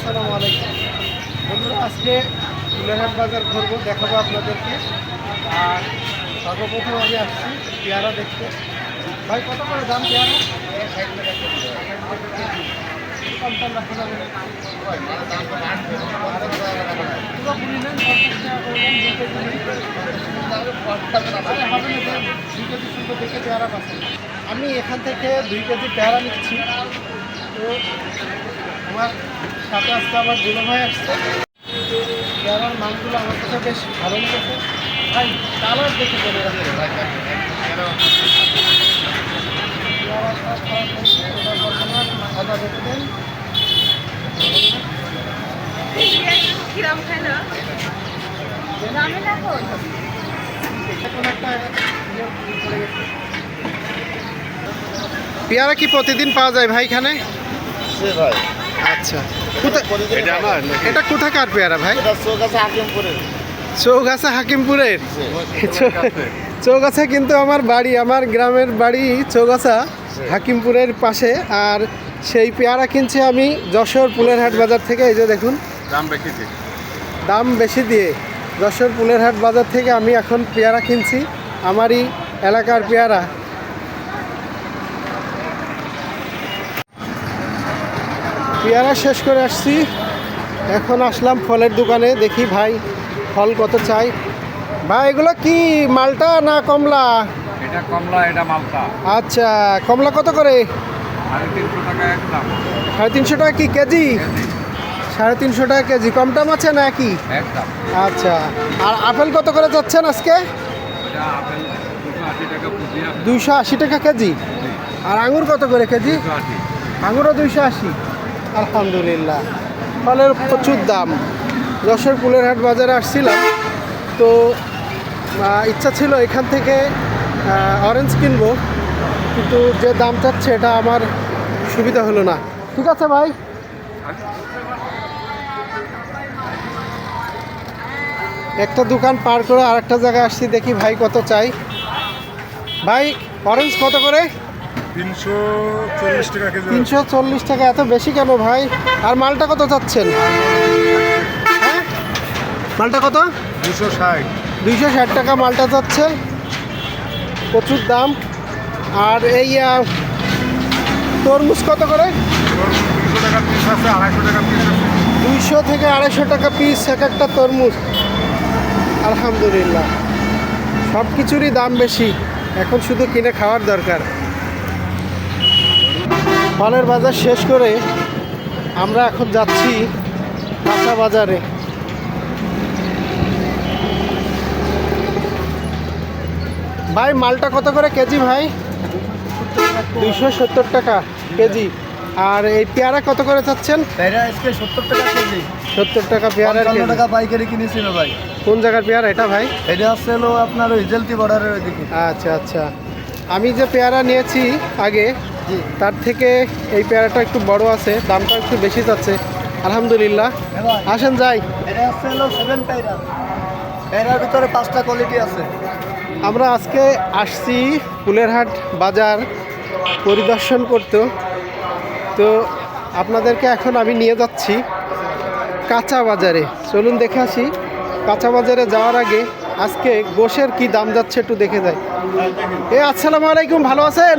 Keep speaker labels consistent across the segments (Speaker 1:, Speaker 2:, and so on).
Speaker 1: আসসালামু আলাইকুম বন্ধুরা, আজকে ফুলেরহাট বাজার ঘুরবো, দেখাবো আপনাদেরকে। আর সর্বপ্রথম আমি আসছি পেয়ারা দেখতে। ভাই কত করে দাম পেয়ারা? কম টম রাখা যাবে না? পুরোপুরি নেন, 50 টাকা করে নেন, 2 কেজি নিন। হবে না, 2 কেজি সুন্দর দেখে পেয়ারা পাচ্ছি। আমি এখান থেকে 2 কেজি পেয়ারা নিচ্ছি। তো আমার সাথে আজকে আমার দুলো ভাই আসছে। পেয়ারার মানগুলো আমার কাছে বেশ ভালো লেগেছে। ভাই কালার দেখে চলে যাচ্ছে। আদা দেখে দেন। পেয়ারা কি প্রতিদিন পাওয়া যায় ভাই এখানে?
Speaker 2: ভাই
Speaker 1: আচ্ছা, এটা কোথাকার পেয়ারা ভাই? চৌগাছা হাকিমপুরের। চৌগাছা কিন্তু আমার বাড়ি, আমার গ্রামের বাড়ি চৌগাছা হাকিমপুরের পাশে। আর সেই পেয়ারা কিনছি আমি যশোর ফুলেরহাট বাজার থেকে। এই যে দেখুন, দাম বেশি দিয়ে যশোর ফুলেরহাট বাজার থেকে আমি এখন পেয়ারা কিনছি, আমারই এলাকার পেয়ারা। পেয়ারা শেষ করে আসছি, এখন আসলাম ফলের দোকানে। দেখি ভাই ফল কত চাই। ভাই এগুলো কি মালটা না কমলা?
Speaker 2: এটা কমলা, এটা মালটা।
Speaker 1: আচ্ছা, কমলা কত করে?
Speaker 2: 350 টাকা একদম।
Speaker 1: 350 টাকা কি কেজি? 350 টাকা কেজি। কম দাম আছে না কি?
Speaker 2: একদম।
Speaker 1: আচ্ছা, আর আপেল কত করে যাচ্ছেন আজকে?
Speaker 2: এটা আপেল 280 টাকা কেজি।
Speaker 1: 280 টাকা কেজি। আর আঙুর কত করে কেজি?
Speaker 2: 280।
Speaker 1: আঙুরও 280। আলহামদুলিল্লাহ, ফলের প্রচুর দাম। যশোর ফুলেরহাট বাজারে আসছিলাম, তো ইচ্ছা ছিল এখান থেকে অরেঞ্জ কিনবো, কিন্তু যে দাম চাচ্ছে এটা আমার সুবিধা হলো না। ঠিক আছে ভাই, একটা দোকান পার করে আরেকটা জায়গায় আসছি, দেখি ভাই কত চাই। ভাই অরেঞ্জ কত করে?
Speaker 2: 340 টাকা কেজি।
Speaker 1: 340 টাকা, এত বেশি কেন ভাই? আর মালটা কত চাচ্ছেন? হ্যাঁ, মালটা কত?
Speaker 2: 260।
Speaker 1: 260 টাকা মালটা যাচ্ছে, প্রচুর দাম। আর এই তরমুজ কত করে?
Speaker 2: 200 টাকা পিস আছে, 250 টাকা পিস আছে।
Speaker 1: 200 থেকে 250 টাকা পিস এক একটা তরমুজ। আলহামদুলিল্লাহ, সব কিছুরই দাম বেশি, এখন শুধু কিনে খাওয়ার দরকার। ফলের বাজার শেষ করে আমরা এখন যাচ্ছি কাঁচা বাজারে। ভাই মালটা কত করে কেজি ভাই? 270 টাকা কেজি। আর এই পেয়ারা কত করে চাচ্ছেন?
Speaker 3: পেয়ারা আজকে 70 টাকা কেজি।
Speaker 1: 70 টাকা পেয়ারার
Speaker 3: 55
Speaker 1: কেজি।
Speaker 3: টাকা পাইকারি কিনেছিল ভাই।
Speaker 1: কোন জায়গার পেয়ারা এটা ভাই?
Speaker 3: এটা হচ্ছে হলো আপনার ওই জেলতি বর্ডারের ওইদিকে।
Speaker 1: আচ্ছা আচ্ছা, আমি যে পেয়ারা নিয়েছি আগে
Speaker 3: জি।
Speaker 1: তার থেকে এই পেয়ারাটা একটু বড় আছে, দামটা একটু বেশি যাচ্ছে। আলহামদুলিল্লাহ, আসেন যাই।
Speaker 3: এটা হচ্ছে হলো 7 পেয়ারা। পেয়ারার ভিতরে 5টা কোয়ালিটি আছে।
Speaker 1: আমরা আজকে আসছি ফুলেরহাট বাজার পরিদর্শন করতে, তো আপনাদেরকে এখন আমি নিয়ে যাচ্ছি কাঁচা বাজারে। চলুন দেখে আসি। কাঁচা বাজারে যাওয়ার আগে আজকে গোশের কি দাম যাচ্ছে একটু দেখে যাই। আসসালামু আলাইকুম, ভালো আছেন?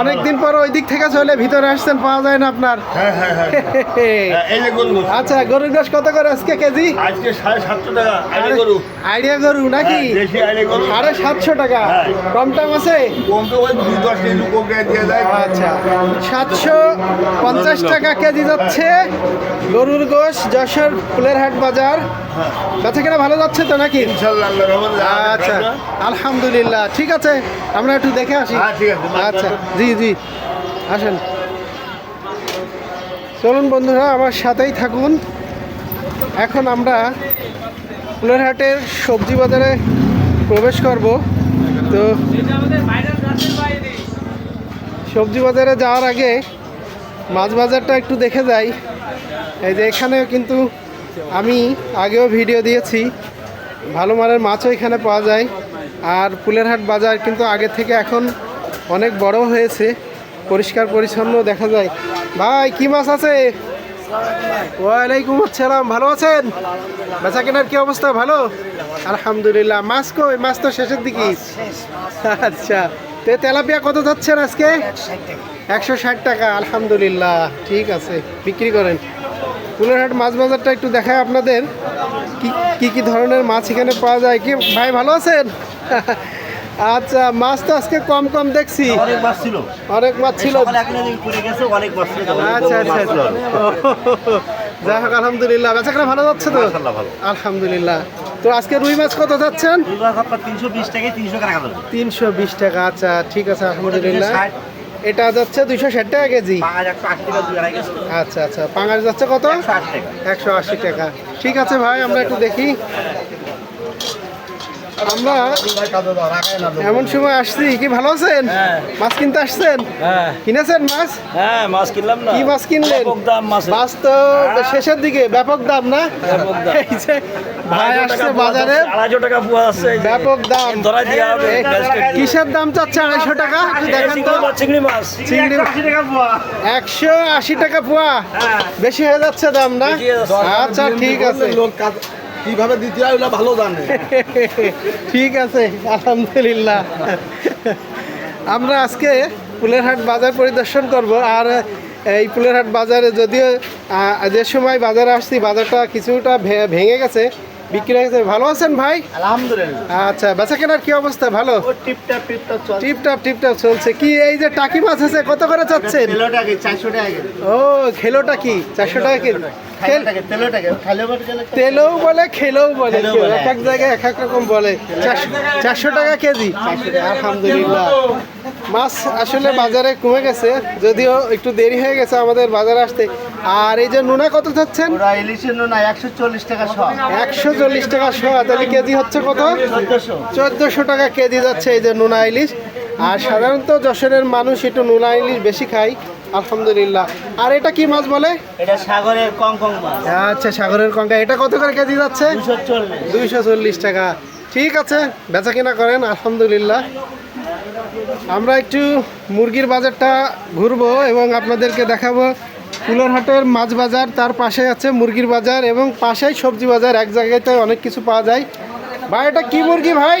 Speaker 1: অনেকদিন পর ওই দিক থেকে চলে ভিতরে আসছেন, পাওয়া যায় না আপনার। আচ্ছা, গরুর গোশ কত করে আজকে কেজি?
Speaker 4: আজকে 750 টাকা
Speaker 1: আইডিয়া গরু নাকি? 750 টাকা। কম টাম আছে? আচ্ছা, 750 টাকা কেজি যাচ্ছে গরুর গোশ যশোর ফুলেরহাট বাজার। বেচা কেনা ভালো যাচ্ছে তো নাকি? আচ্ছা, আলহামদুলিল্লাহ। ঠিক আছে, আমরা একটু দেখে আসি। আচ্ছা, জি জি, আসেন। চলুন বন্ধুরা, আমার সাথেই থাকুন। এখন আমরা ফুলেরহাটের সবজি বাজারে প্রবেশ করব। তো সবজি বাজারে যাওয়ার আগে মাছ বাজারটা একটু দেখে যাই। এই যে এখানেও কিন্তু আমি আগেও ভিডিও দিয়েছি, ভালো মানের মাছও এখানে পাওয়া যায়। আর ফুলেরহাট বাজার কিন্তু আগে থেকে এখন অনেক বড় হয়েছে, পরিষ্কার পরিচ্ছন্ন দেখা যায়। ভাই কি মাছ আছে? ওয়ালাইকুম আসসালাম, ভালো আছেন? বেচা কেনার কি অবস্থা? ভালো আলহামদুলিল্লাহ। মাছ কই? মাছ তো শেষের দিকে। আচ্ছা, তেলাপিয়া কত যাচ্ছেন আজকে? 160 টাকা। আলহামদুলিল্লাহ, ঠিক আছে, বিক্রি করেন। কুলেরহাট মাছ বাজারটা একটু দেখায় আপনাদের, কি কি ধরনের মাছ এখানে পাওয়া যায়। কি ভাই ভালো আছেন? আচ্ছা, মাছ তো আজকে কম কম দেখছি।
Speaker 3: অনেক মাছ ছিল,
Speaker 1: অনেক মাছ ছিল।
Speaker 3: অনেক মাছ ছিল।
Speaker 1: আচ্ছা আচ্ছা, যাই হোক আলহামদুলিল্লাহ, বেচাকেনা ভালো যাচ্ছে তো?
Speaker 3: ভালো।
Speaker 1: আলহামদুলিল্লাহ। তো আজকে রুই মাছ কত যাচ্ছেন?
Speaker 3: 320 টাকায় 300 টাকা দাম।
Speaker 1: 320 টাকা। আচ্ছা ঠিক আছে, আলহামদুলিল্লাহ।
Speaker 3: 360
Speaker 1: এটা যাচ্ছে 260 টাকা কেজি।
Speaker 3: 180 টাকা দুই আড়াই কেজি।
Speaker 1: আচ্ছা আচ্ছা, পাঙাশ যাচ্ছে কত?
Speaker 3: 180 টাকা।
Speaker 1: 180 টাকা। ঠিক আছে ভাই, আমরা একটু দেখি। আমরা এমন সময় আসছি, কি ভালো আছেন? মাছ কিনতে আসছেন? কিনেছেন মাছ?
Speaker 4: হ্যাঁ, মাছ কিনলাম না।
Speaker 1: কি মাছ কিনলেন?
Speaker 4: ব্যাপক দাম মাছের।
Speaker 1: মাছ তো শেষের দিকে ব্যাপক দাম না? এই যে ভাই আসছে বাজারে,
Speaker 4: 250 টাকা পোয়া আছে। এই যে
Speaker 1: ব্যাপক দাম।
Speaker 4: ধরাই দিয়া হবে।
Speaker 1: এই কিসের দাম চাচ্ছে 250 টাকা? একটু দেখান তো।
Speaker 4: চিংড়ি মাছ।
Speaker 1: চিংড়ি 180 টাকা পোয়া। বেশি হয়ে যাচ্ছে দাম না?
Speaker 4: বেশি হয়ে যাচ্ছে।
Speaker 1: আচ্ছা ঠিক আছে,
Speaker 3: কিভাবে দিতে হয় ওগুলো ভালো জানে।
Speaker 1: ঠিক আছে, আলহামদুলিল্লাহ। আমরা আজকে ফুলেরহাট বাজার পরিদর্শন করব। আর এই ফুলেরহাট বাজারে যদিও যে সময় বাজারে আসছি, বাজারটা কিছুটা ভেঙে গেছে, বিক্রি হয়ে গেছে। ভালো আছেন ভাই?
Speaker 3: আলহামদুলিল্লাহ।
Speaker 1: আচ্ছা, বেচা কেনার কি অবস্থা? ভালো,
Speaker 3: ও টিপটাপ চল।
Speaker 1: টিপটাপ চলছে। কি এই যে টাকি মাছ আছে, কত করে চাচ্ছেন?
Speaker 3: 400 টাকা।
Speaker 1: ও, খেলোটা কি 400 টাকা কেজি? তেলেও বলে, খেলেও বলে,
Speaker 3: খেলেও বলে।
Speaker 1: এক এক জায়গায় এক এক রকম বলে। 400 টাকা কেজি। আলহামদুলিল্লাহ। মাছ আসলে বাজারে কমে গেছে, যদিও একটু দেরি হয়ে গেছে আমাদের বাজারে আসতে। আর এই যে নোনা কত চাচ্ছেন?
Speaker 3: ওরা ইলিশের নোনা 140 টাকা শ।
Speaker 1: 140 টাকা শো। তাহলে কেজি হচ্ছে কত?
Speaker 3: 1400।
Speaker 1: 1400 টাকা কেজি যাচ্ছে এই যে নোনা ইলিশ। আর সাধারণত যশোরের মানুষ একটু নোনা ইলিশ বেশি খায়, আলহামদুলিল্লাহ। আর এটা কি মাছ বলে?
Speaker 3: এটা সাগরের কঙ্কং মাছ।
Speaker 1: আচ্ছা, সাগরের কঙ্কা। এটা কত করে কেজি যাচ্ছে?
Speaker 3: 240।
Speaker 1: 240 টাকা। ঠিক আছে, বেচা কেনা করেন, আলহামদুলিল্লাহ। আমরা একটু মুরগির বাজারটা ঘুরবো এবং আপনাদেরকে দেখাবো ফুলেরহাটের মাছ বাজার, তার পাশে আছে মুরগির বাজার এবং পাশেই সবজি বাজার। এক জায়গাতে অনেক কিছু পাওয়া যায়। ভাই এটা কি মুরগি ভাই?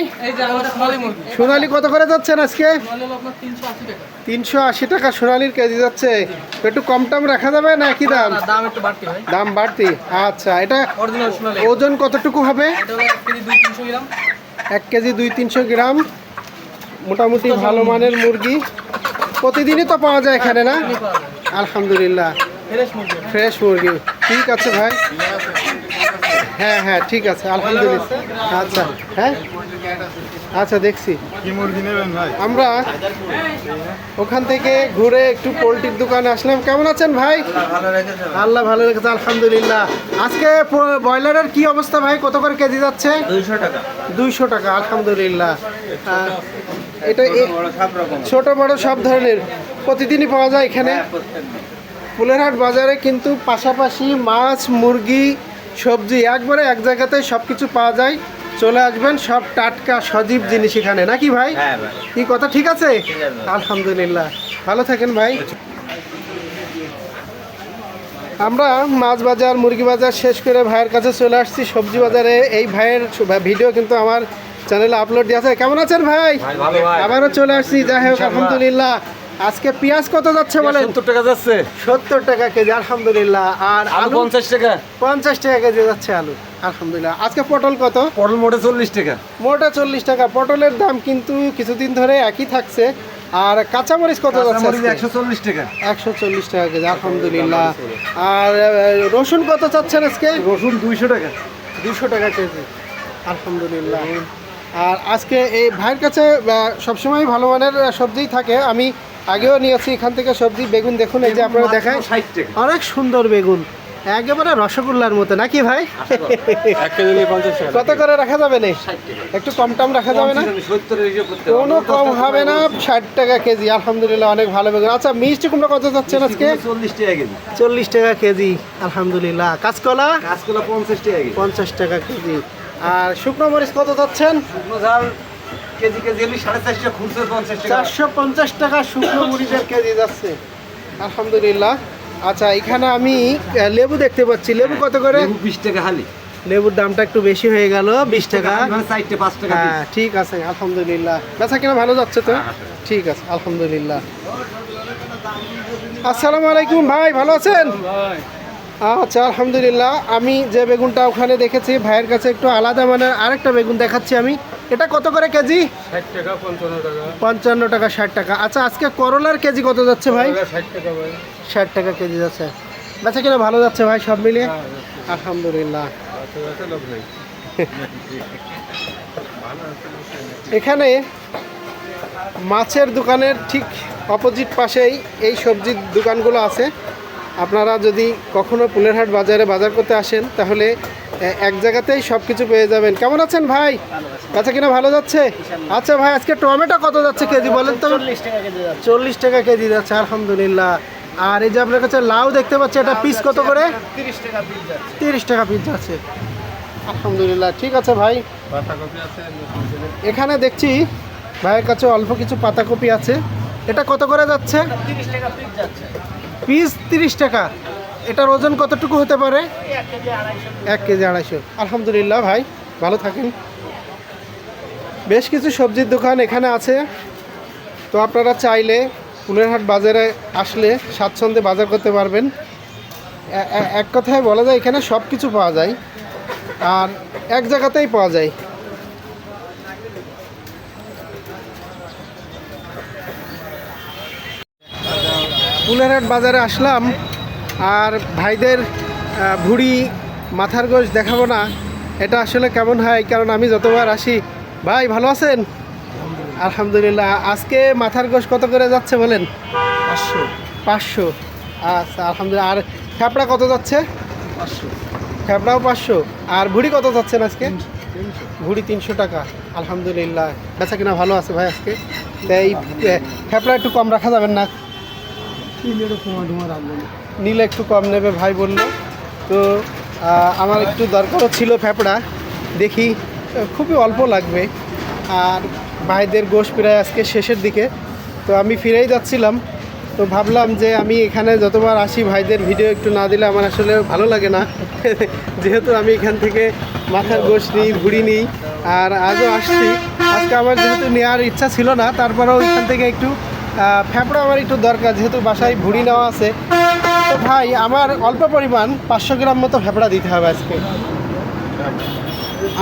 Speaker 1: সোনালি কত করে যাচ্ছেন আজকে? 380 টাকা সোনালির কেজি যাচ্ছে। একটু কম টম রাখা যাবে না একই দাম?
Speaker 5: দাম একটু বাড়তি হয়।
Speaker 1: দাম বাড়তি। আচ্ছা, এটা
Speaker 5: অরিজিনাল সোনালী।
Speaker 1: ওজন কতটুকু হবে?
Speaker 5: এটা হলো 1 কেজি 200-300 গ্রাম।
Speaker 1: 1 কেজি 200-300 গ্রাম। মোটামুটি ভালো মানের মুরগি। প্রতিদিনই তো পাওয়া যায় এখানে না? আলহামদুলিল্লাহ,
Speaker 5: ফ্রেশ মুরগি।
Speaker 1: ফ্রেশ মুরগি। ঠিক আছে ভাই, হ্যাঁ হ্যাঁ ঠিক আছে, আলহামদুলিল্লাহ। আচ্ছা, হ্যাঁ আচ্ছা, দেখছি।
Speaker 2: কি মুরগি নেবেন ভাই?
Speaker 1: আমরা ওখান থেকে ঘুরে একটু পোলট্রির দোকানে আসলাম। কেমন আছেন ভাই? আল্লাহ ভালো রেখেছে, আলহামদুলিল্লাহ। আজকে ব্রয়লারের কি অবস্থা ভাই? কত করে কেজি যাচ্ছে?
Speaker 3: 200 টাকা।
Speaker 1: 200 টাকা, আলহামদুলিল্লাহ। এটা ছোট বড় সব ধরনের প্রতিদিনই পাওয়া যায় এখানে ফুলেরহাট বাজারে। কিন্তু পাশাপাশি মাছ, মুরগি, সবজি একবারে এক জায়গাতে সব কিছু পাওয়া যায়। চলে আসবেন, সব টাটকা সজীব জিনিস এখানে, নাকি ভাই?
Speaker 3: হ্যাঁ ভাই।
Speaker 1: কি কথা ঠিক আছে?
Speaker 3: আছে।
Speaker 1: আলহামদুলিল্লাহ, ভালো থাকেন ভাই। আমরা মাছ বাজার, মুরগি বাজার শেষ করে ভাইয়ের কাছে চলে আসছি সবজি বাজারে। এই ভাইয়ের ভিডিও কিন্তু আমার চ্যানেলে আপলোড দিয়ে আছে। কেমন আছেন ভাই?
Speaker 4: ভালো ভাই।
Speaker 1: আবারও চলে আসছি, যাই হোক আলহামদুলিল্লাহ। আজকে পেঁয়াজ কত যাচ্ছে বলেন?
Speaker 4: 70 টাকা যাচ্ছে।
Speaker 1: 70 টাকা কেজি, আলহামদুলিল্লাহ। আর
Speaker 4: আলু
Speaker 1: আলু
Speaker 4: 50 টাকা।
Speaker 1: 50 টাকা কেজি যাচ্ছে আলু, আলহামদুলিল্লাহ। আজকে পটল কত?
Speaker 4: পটল মোটে 40 টাকা।
Speaker 1: মোটা 40 টাকা। পটলের দাম কিন্তু কিছুদিন ধরে একই থাকছে। আর কাঁচামরিচ কত যাচ্ছে? আজকে?
Speaker 4: 140 টাকা।
Speaker 1: 140 টাকা কেজি, আলহামদুলিল্লাহ। আর রসুন কত চাচ্ছেন আজকে?
Speaker 4: রসুন 200 টাকা।
Speaker 1: 200 টাকা কেজি, আলহামদুলিল্লাহ। আর আজকে এই ভাইয়ের কাছে সবসময় ভালো মানের সবজিই থাকে। আমি আগেও নিয়েছি এখান থেকে সবজি। বেগুন দেখুন, এই যে আপনারা দেখায়,
Speaker 4: 60 টাকা।
Speaker 1: অনেক সুন্দর বেগুন, একেবারে রসগোল্লার মতো, নাকি ভাই?
Speaker 4: 1 কেজি নিয়ে 50 টাকা।
Speaker 1: কত করে রাখা যাবে না? একটু কম টম রাখা যাবে না?
Speaker 4: 70 এর হিসাব করতে
Speaker 1: কোনো কম হবে না। 60 টাকা কেজি, আলহামদুলিল্লাহ, অনেক ভালো বেগুন। আচ্ছা, মিষ্টি কুমড়া কত যাচ্ছেন আজকে?
Speaker 4: 40 টাকা কেজি।
Speaker 1: 40 টাকা কেজি, আলহামদুলিল্লাহ। কাঁচকলা
Speaker 4: কাঁচকলা 50 টাকা কেজি।
Speaker 1: 50 টাকা কেজি। আর শুকনো মরিচ কত যাচ্ছেন?
Speaker 4: শুকনো ঝাল কেজি এলি 450 টাকা, খুচরা 50 টাকা।
Speaker 1: 450 টাকা শুকনো মরিচের কেজি যাচ্ছে, আলহামদুলিল্লাহ। আচ্ছা, এখানে আমি লেবু দেখতে পাচ্ছি। লেবু কত করে?
Speaker 4: লেবু 20 টাকা হালি।
Speaker 1: লেবুর দামটা একটু বেশি হয়ে গেল, 20 টাকা।
Speaker 4: মানে 4টে 5 টাকা
Speaker 1: হ্যাঁ, ঠিক আছে, আলহামদুলিল্লাহ। বেচা কিনা ভালো যাচ্ছে তো? ঠিক আছে, আলহামদুলিল্লাহ। আসসালামু আলাইকুম ভাই, ভালো আছেন? আচ্ছা, আলহামদুলিল্লাহ। আমি যে বেগুনটা ওখানে দেখেছি ভাইয়ের কাছে একটু আলাদা মানের আরেকটা বেগুন দেখাচ্ছি আমি। এটা কত করে কেজি?
Speaker 2: 60 টাকা 55 টাকা
Speaker 1: 55 টাকা, 60 টাকা। আচ্ছা, আজকে করলার কেজি কত যাচ্ছে ভাই?
Speaker 2: 60 টাকা ভাই।
Speaker 1: 60 টাকা কেজি যাচ্ছে। বেচা কিনা ভালো যাচ্ছে ভাই সব মিলিয়ে? আলহামদুলিল্লাহ।
Speaker 2: আচ্ছা লোক নাই।
Speaker 1: এখানে মাছের দোকানের ঠিক অপোজিট পাশেই এই সবজির দোকানগুলো আছে। আপনারা যদি কখনো পুলেরহাট বাজারে বাজার করতে আসেন তাহলে এক জায়গাতেই সব কিছু পেয়ে যাবেন। কেমন আছেন ভাই? আচ্ছা, কিনা ভালো যাচ্ছে? আচ্ছা ভাই, আজকে টমেটো কত যাচ্ছে কেজি বলেন তো? 40 টাকা কেজি যাচ্ছে, আলহামদুলিল্লাহ। আর এই যে আপনার কাছে লাউ দেখতে পাচ্ছি, এটা পিস কত করে? 30 টাকা পিস যাচ্ছে, আলহামদুলিল্লাহ। ঠিক আছে ভাই।
Speaker 2: পাতাকপি আছে।
Speaker 1: এখানে দেখছি ভাইয়ের কাছে অল্প কিছু পাতাকপি আছে। এটা কত করে যাচ্ছে? পিস 30 টাকা। এটার ওজন কতটুকু হতে পারে? 1 কেজি 250। আলহামদুলিল্লাহ ভাই, ভালো থাকেন। বেশ কিছু সবজির দোকান এখানে আছে, তো আপনারা চাইলে পুলেরহাট বাজারে আসলে স্বাচ্ছন্দ্যে বাজার করতে পারবেন। এক কথায় বলা যায় এখানে সব কিছু পাওয়া যায় আর এক জায়গাতেই পাওয়া যায়। পুলেরহাট বাজারে আসলাম আর ভাইদের ভুড়ি মাথার গোশ দেখাবো না, এটা আসলে কেমন হয়, কারণ আমি যতবার আসি। ভাই ভালো আছেন? আলহামদুলিল্লাহ। আজকে মাথার গোশ কত করে যাচ্ছে বলেন? 500। আচ্ছা, আলহামদুলিল্লাহ। আর ফ্যাপড়া কত যাচ্ছে?
Speaker 3: 500।
Speaker 1: ফ্যাপড়াও 500। আর ভুড়ি কত যাচ্ছেন আজকে? ভুড়ি 300 টাকা, আলহামদুলিল্লাহ। বেচা কিনা ভালো আছে ভাই আজকে? তাই ফ্যাপড়া একটু কম রাখা যাবেন না? নিলে একটু কম নেবে ভাই বললো। তো আমার একটু দরকারও ছিল ফ্যাপড়া, দেখি খুবই অল্প লাগবে। আর ভাইদের গোশ প্রায় আজকে শেষের দিকে, তো আমি ফিরেই যাচ্ছিলাম। তো ভাবলাম যে আমি এখানে যতবার আসি ভাইদের ভিডিও একটু না দিলে আমার আসলে ভালো লাগে না যেহেতু আমি এখান থেকে মাথার গোশ নিই, ভুড়ি নিই, আর আজও আসছি। আজকে আমার যেহেতু নেওয়ার ইচ্ছা ছিল না, তারপরেও এখান থেকে একটু ফ্যাপড়া আমার একটু দরকার, যেহেতু বাসায় ভুড়ি নেওয়া আছে। তো ভাই আমার অল্প পরিমাণ 500 গ্রাম মতো ফ্যাপড়া দিতে হবে আজকে।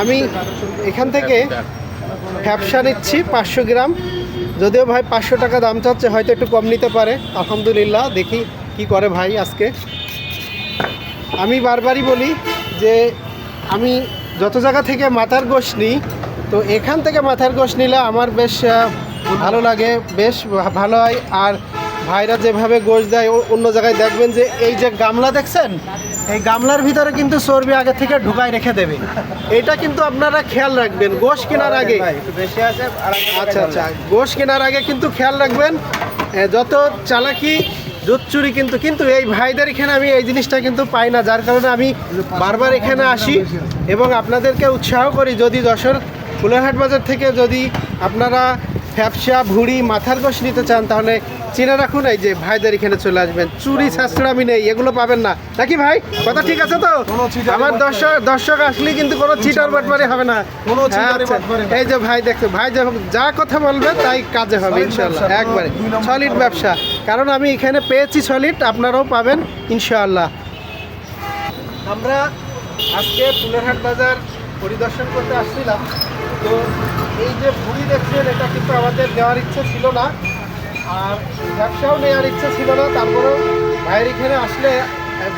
Speaker 1: আমি এখান থেকে ফ্যাপসা নিচ্ছি 500 গ্রাম, যদিও ভাই 500 টাকা দাম চাচ্ছে, হয়তো একটু কম নিতে পারে। আলহামদুলিল্লাহ, দেখি কি করে ভাই আজকে। আমি বারবারই বলি যে আমি যত জায়গা থেকে মাথার গোশ নিই, তো এখান থেকে মাথার গোশ নিলে আমার বেশ ভালো লাগে, বেশ ভালো হয়। আর ভাইরা যেভাবে গোশ দেয় অন্য জায়গায় দেখবেন যে এই যে গামলা দেখছেন, এই গামলার ভিতরে কিন্তু চর্বি আগে থেকে ঢুকায় রেখে দেবে। এটা কিন্তু আপনারা খেয়াল রাখবেন গোশ কেনার আগে। আচ্ছা আচ্ছা, গোশ কেনার আগে কিন্তু খেয়াল রাখবেন। যত চালাকি জুতচুরি কিন্তু এই ভাইদের এখানে আমি এই জিনিসটা কিন্তু পাই না, যার কারণে আমি বারবার এখানে আসি এবং আপনাদেরকে উৎসাহ করি, যদি যশোর ফুলেরহাট বাজার থেকে যদি আপনারা ফ্যাপসা, ভুড়ি, মাথার গোশ নিতে চান তাহলে চিনে রাখুন, এই যে ভাইদের এখানে চলে আসবেন। চুরি ছাড়ছাড়ামি নেই, এগুলো পাবেন না, নাকি ভাই? কথা ঠিক আছে তো? আমার দর্শক আসলে কিন্তু কোনো চিটার বাটপারি হবে না। আচ্ছা, এই যে ভাই দেখছো, ভাই যা কথা বলবে তাই কাজে হবে ইনশাআল্লাহ, একবারে সলিড ব্যবসা। কারণ আমি এখানে পেয়েছি সলিড, আপনারাও পাবেন ইনশাআল্লাহ। আমরা আজকে ফুলেরহাট বাজার পরিদর্শন করতে আসছিলাম, তো এই যে ভুড়ি দেখছেন এটা কিন্তু আমাদের নেওয়ার ইচ্ছে ছিল না, আর ব্যবসাও নেওয়ার ইচ্ছে ছিল না। তারপরেও ভাইয়ের এখানে আসলে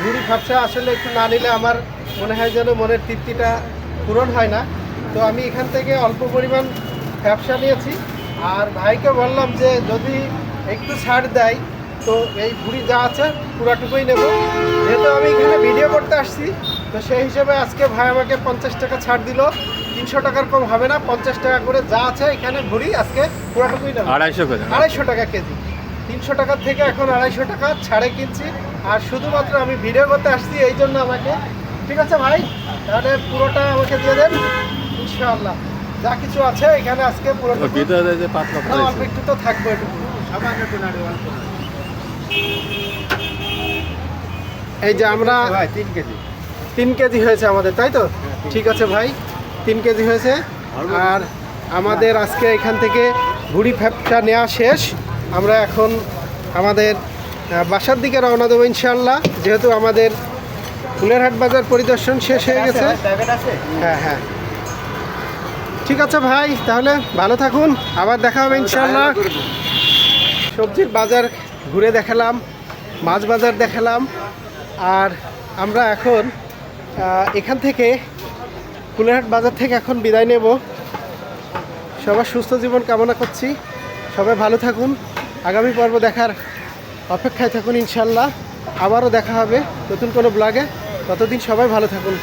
Speaker 1: ভুড়ি ব্যবসা আসলে একটু না নিলে আমার মনে হয় যেন মনের তৃপ্তিটা পূরণ হয় না। তো আমি এখান থেকে অল্প পরিমাণ ব্যবসা নিয়েছি, আর ভাইকে বললাম যে যদি একটু ছাড় দেয় তো এই ভুড়ি যা আছে পুরাটুকুই নেব। যেহেতু আমি এখানে ভিডিও করতে আসছি, তো সেই হিসেবে আজকে ভাই আমাকে 50 টাকা ছাড় দিল। 300 টাকার কম হবে না, 50 টাকা করে যা আছে এখানে ভুড়ি আজকে পুরাটুকুই নেব। 250 টাকা কেজি। 300 টাকার থেকে এখন 250 টাকা ছাড়ে কিনছি, আর শুধুমাত্র আমি ভিডিও করতে আসছি এই জন্য আমাকে। ঠিক আছে ভাই, তাহলে পুরোটা আমাকে দিয়ে দেন ইনশাআল্লাহ। যা কিছু আছে এখানে আজকে পুরোটা অল্প একটু তো থাকবো, একটু সামান্য একটু নাড়ি অল্প। এই যে আমরা
Speaker 2: ভাই 3 কেজি
Speaker 1: 3 কেজি হয়েছে আমাদের, তাই তো? ঠিক আছে ভাই, 3 কেজি হয়েছে। আর আমাদের আজকে এখান থেকে ভুড়ি ফ্যাপটা নেওয়া শেষ। আমরা এখন আমাদের বাসার দিকে রওনা দেবো ইনশাআল্লাহ, যেহেতু আমাদের ফুলেরহাট বাজার পরিদর্শন শেষ হয়ে গেছে।
Speaker 3: প্যাকেট আছে?
Speaker 1: হ্যাঁ হ্যাঁ, ঠিক আছে ভাই, তাহলে ভালো থাকুন, আবার দেখা হবে ইনশাআল্লাহ। সবজির বাজার ঘুরে দেখালাম, মাছ বাজার দেখালাম। আর আমরা এখন এখান থেকে ফুলেরহাট বাজার থেকে এখন বিদায় নেব। সবার সুস্থ জীবন কামনা করছি, সবাই ভালো থাকুন, আগামী পর্ব দেখার অপেক্ষায় থাকুন ইনশাআল্লাহ। আবারও দেখা হবে নতুন কোনো ব্লগে, ততদিন সবাই ভালো থাকুন।